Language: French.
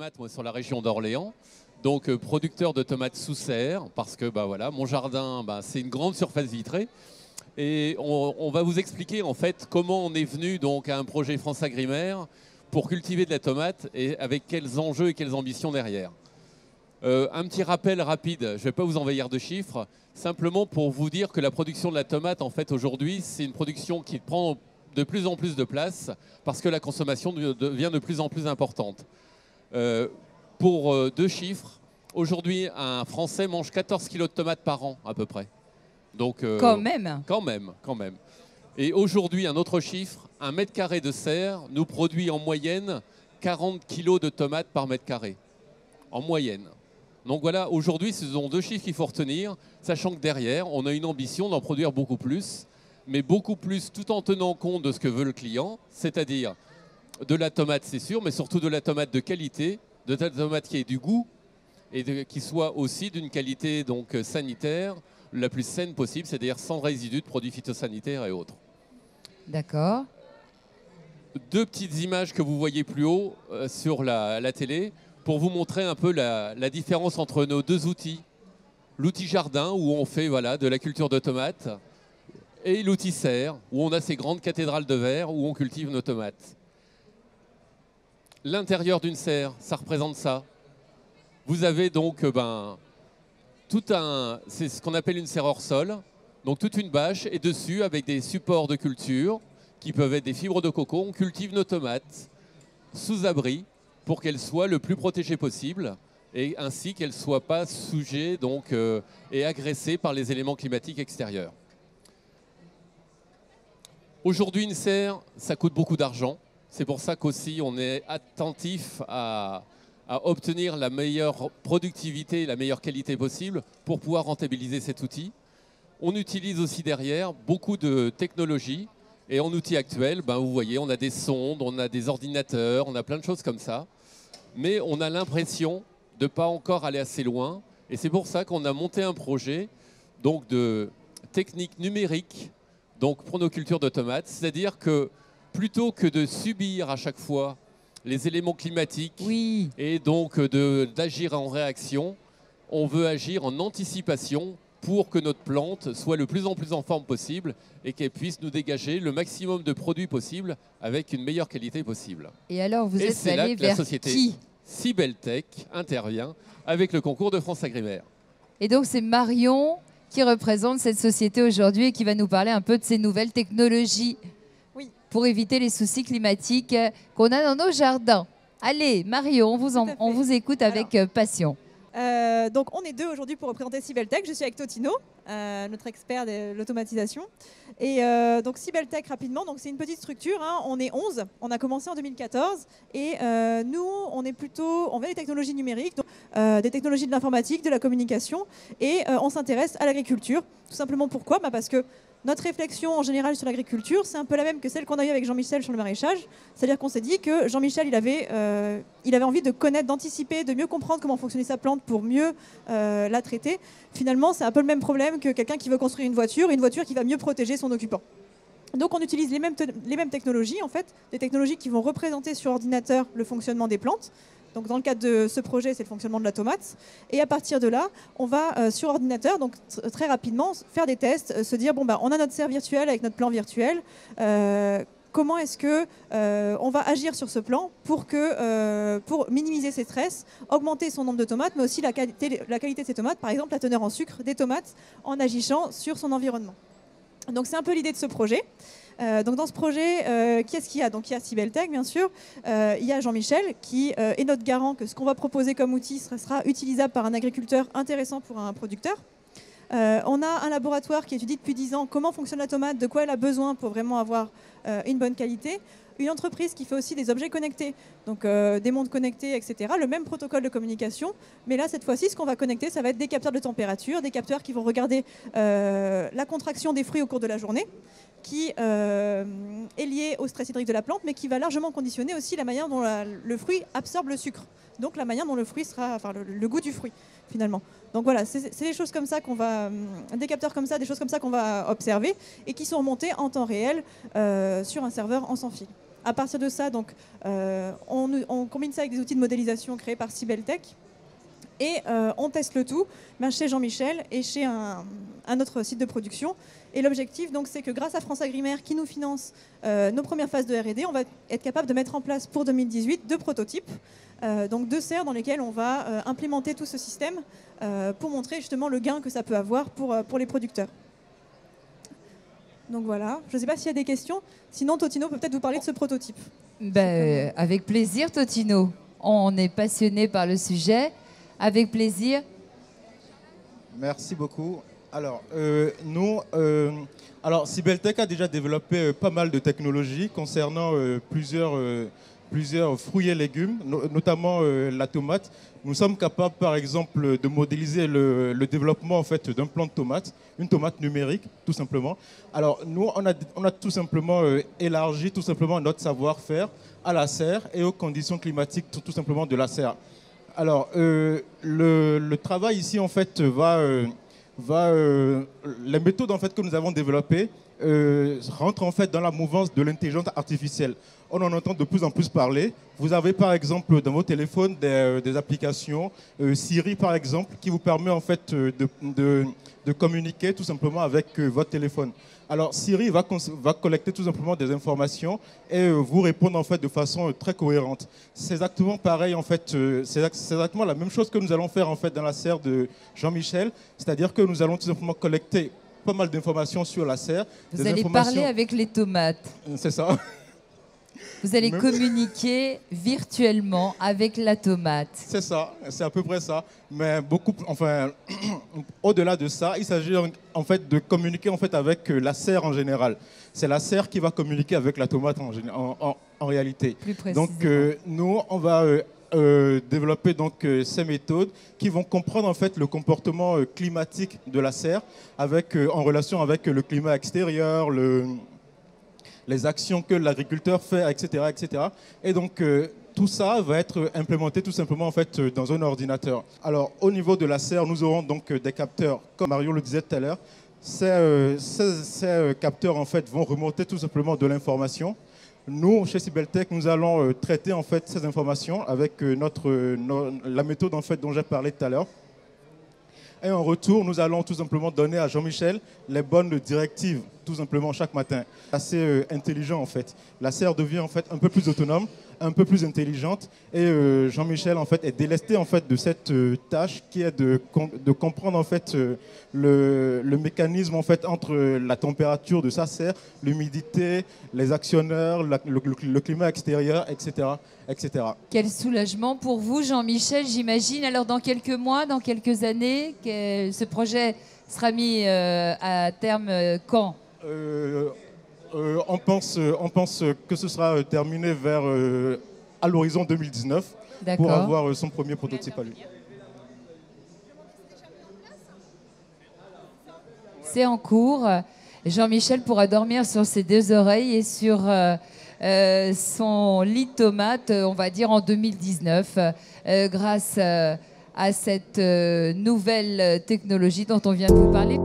tomates moi, sur la région d'Orléans, donc producteur de tomates sous serre, parce que voilà, mon jardin, c'est une grande surface vitrée. Et on va vous expliquer en fait comment on est venu donc, à un projet France Agrimaire pour cultiver de la tomate et avec quels enjeux et quelles ambitions derrière. Un petit rappel rapide, je ne vais pas vous envahir de chiffres, simplement pour vous dire que la production de la tomate, en fait, aujourd'hui, c'est une production qui prend de plus en plus de place parce que la consommation devient de plus en plus importante. Pour deux chiffres, aujourd'hui, un Français mange 14 kilos de tomates par an, à peu près. Donc, quand même. Quand même. Et aujourd'hui, un autre chiffre, un mètre carré de serre nous produit en moyenne 40 kilos de tomates par mètre carré. En moyenne. Donc voilà, aujourd'hui, ce sont deux chiffres qu'il faut retenir, sachant que derrière, on a une ambition d'en produire beaucoup plus, mais beaucoup plus tout en tenant compte de ce que veut le client, c'est-à-dire de la tomate, c'est sûr, mais surtout de la tomate de qualité, de la tomate qui ait du goût et qui soit aussi d'une qualité donc, sanitaire la plus saine possible, c'est-à-dire sans résidus de produits phytosanitaires et autres. D'accord. Deux petites images que vous voyez plus haut sur la télé, pour vous montrer un peu la différence entre nos deux outils. L'outil jardin, où on fait de la culture de tomates, et l'outil serre, où on a ces grandes cathédrales de verre, où on cultive nos tomates. L'intérieur d'une serre, ça représente ça. Vous avez donc c'est ce qu'on appelle une serre hors sol, donc toute une bâche, et dessus, avec des supports de culture, qui peuvent être des fibres de coco, on cultive nos tomates sous abri, pour qu'elles soient le plus protégées possible et ainsi qu'elles ne soient pas souillées et agressées par les éléments climatiques extérieurs. Aujourd'hui, une serre, ça coûte beaucoup d'argent. C'est pour ça qu'aussi on est attentif à obtenir la meilleure productivité et la meilleure qualité possible pour pouvoir rentabiliser cet outil. On utilise aussi derrière beaucoup de technologies. Et en outil actuel, vous voyez, on a des sondes, on a des ordinateurs, on a plein de choses comme ça. Mais on a l'impression de ne pas encore aller assez loin. Et c'est pour ça qu'on a monté un projet donc, de technique numérique donc, pour nos cultures de tomates. C'est-à-dire que plutôt que de subir à chaque fois les éléments climatiques et donc d'agir en réaction, on veut agir en anticipation pour que notre plante soit le plus en plus en forme possible et qu'elle puisse nous dégager le maximum de produits possibles avec une meilleure qualité possible. Et alors, vous êtes allé vers la société qui Sibeltech intervient avec le concours de France Agrimaire. Et donc, c'est Marion qui représente cette société aujourd'hui et qui va nous parler un peu de ces nouvelles technologies pour éviter les soucis climatiques qu'on a dans nos jardins. Allez, Marion, on vous écoute avec passion. Donc on est deux aujourd'hui pour représenter Sibeltech. Je suis avec Totino, notre expert de l'automatisation. Et donc Sibeltech rapidement, donc c'est une petite structure, on est 11, on a commencé en 2014 et nous on fait des technologies numériques, donc, des technologies de l'informatique, de la communication et on s'intéresse à l'agriculture. Tout simplement pourquoi ? Parce que notre réflexion en général sur l'agriculture, c'est un peu la même que celle qu'on a eue avec Jean-Michel sur le maraîchage. C'est-à-dire qu'on s'est dit que Jean-Michel, il avait envie de connaître, d'anticiper, de mieux comprendre comment fonctionnait sa plante pour mieux la traiter. Finalement, c'est un peu le même problème que quelqu'un qui veut construire une voiture qui va mieux protéger son occupant. Donc on utilise les mêmes technologies, en fait, des technologies qui vont représenter sur ordinateur le fonctionnement des plantes. Donc dans le cadre de ce projet, c'est le fonctionnement de la tomate. Et à partir de là, on va sur ordinateur, donc très rapidement, faire des tests, se dire, on a notre serre virtuelle avec notre plan virtuel. Comment est-ce qu'on va agir sur ce plan pour minimiser ses stress, augmenter son nombre de tomates, mais aussi la qualité de ces tomates, par exemple la teneur en sucre des tomates, en agissant sur son environnement. Donc c'est un peu l'idée de ce projet. Donc dans ce projet, qu'est-ce qu'il y a ? Donc il y a Sibeltech, bien sûr. Il y a Jean-Michel qui est notre garant que ce qu'on va proposer comme outil sera utilisable par un agriculteur intéressant pour un producteur. On a un laboratoire qui étudie depuis 10 ans comment fonctionne la tomate, de quoi elle a besoin pour vraiment avoir une bonne qualité. Une entreprise qui fait aussi des objets connectés, donc des montres connectées, etc. Le même protocole de communication, mais là, cette fois-ci, ce qu'on va connecter, ça va être des capteurs de température, des capteurs qui vont regarder la contraction des fruits au cours de la journée, qui est liée au stress hydrique de la plante, mais qui va largement conditionner aussi la manière dont le fruit absorbe le sucre, donc la manière dont le fruit sera, enfin le goût du fruit, finalement. Donc voilà, c'est des choses comme ça des capteurs comme ça, des choses comme ça qu'on va observer et qui sont remontées en temps réel sur un serveur en sans fil. À partir de ça, donc, on combine ça avec des outils de modélisation créés par Sibeltech. Et on teste le tout chez Jean-Michel et chez un autre site de production. Et l'objectif, donc, c'est que grâce à France Agrimaire, qui nous finance nos premières phases de R&D, on va être capable de mettre en place pour 2018 2 prototypes, donc 2 serres dans lesquelles on va implémenter tout ce système pour montrer justement le gain que ça peut avoir pour les producteurs. Donc voilà, je ne sais pas s'il y a des questions. Sinon, Totino peut peut-être vous parler de ce prototype. Ben, avec plaisir, Totino. On est passionné par le sujet. Avec plaisir. Merci beaucoup. Alors, Sibeltech a déjà développé pas mal de technologies concernant plusieurs fruits et légumes, notamment la tomate. Nous sommes capables, par exemple, de modéliser le développement en fait, d'un plant de tomate, une tomate numérique, tout simplement. Alors, nous, on a tout simplement élargi tout simplement notre savoir-faire à la serre et aux conditions climatiques, tout simplement de la serre. Alors, le travail ici, en fait, les méthodes en fait, que nous avons développées rentrent en fait dans la mouvance de l'intelligence artificielle. On en entend de plus en plus parler. Vous avez par exemple dans vos téléphones des applications, Siri par exemple, qui vous permet en fait de communiquer tout simplement avec votre téléphone. Alors Siri va collecter tout simplement des informations et vous répondre en fait de façon très cohérente. C'est exactement pareil en fait, c'est exactement la même chose que nous allons faire en fait dans la serre de Jean-Michel, c'est-à-dire que nous allons tout simplement collecter pas mal d'informations sur la serre. Vous allez parler avec les tomates. C'est ça. Vous allez communiquer virtuellement avec la tomate. C'est ça, c'est à peu près ça. Mais au-delà de ça, il s'agit en fait de communiquer en fait avec la serre en général. C'est la serre qui va communiquer avec la tomate en réalité. Plus précisément. Donc nous, on va développer donc ces méthodes qui vont comprendre en fait le comportement climatique de la serre en relation avec le climat extérieur, les actions que l'agriculteur fait, etc., etc. Et donc, tout ça va être implémenté tout simplement en fait, dans un ordinateur. Alors, au niveau de la serre, nous aurons donc des capteurs, comme Marion le disait tout à l'heure. Ces capteurs en fait, vont remonter tout simplement de l'information. Nous, chez Sibeltech, nous allons traiter en fait, ces informations avec la méthode en fait, dont j'ai parlé tout à l'heure. Et en retour, nous allons tout simplement donner à Jean-Michel les bonnes directives, tout simplement chaque matin. Assez intelligent en fait. La serre devient en fait un peu plus autonome, un peu plus intelligente. Et Jean-Michel en fait est délesté en fait de cette tâche qui est de comprendre en fait le mécanisme en fait entre la température de sa serre, l'humidité, les actionneurs, le climat extérieur, etc., etc. Quel soulagement pour vous, Jean-Michel, j'imagine. Alors, dans quelques mois, dans quelques années, ce projet sera mis à terme quand ? On pense que ce sera terminé à l'horizon 2019 pour avoir son premier prototype à lui. C'est en cours. Jean-Michel pourra dormir sur ses 2 oreilles et sur son lit de tomates, on va dire en 2019, grâce à cette nouvelle technologie dont on vient de vous parler.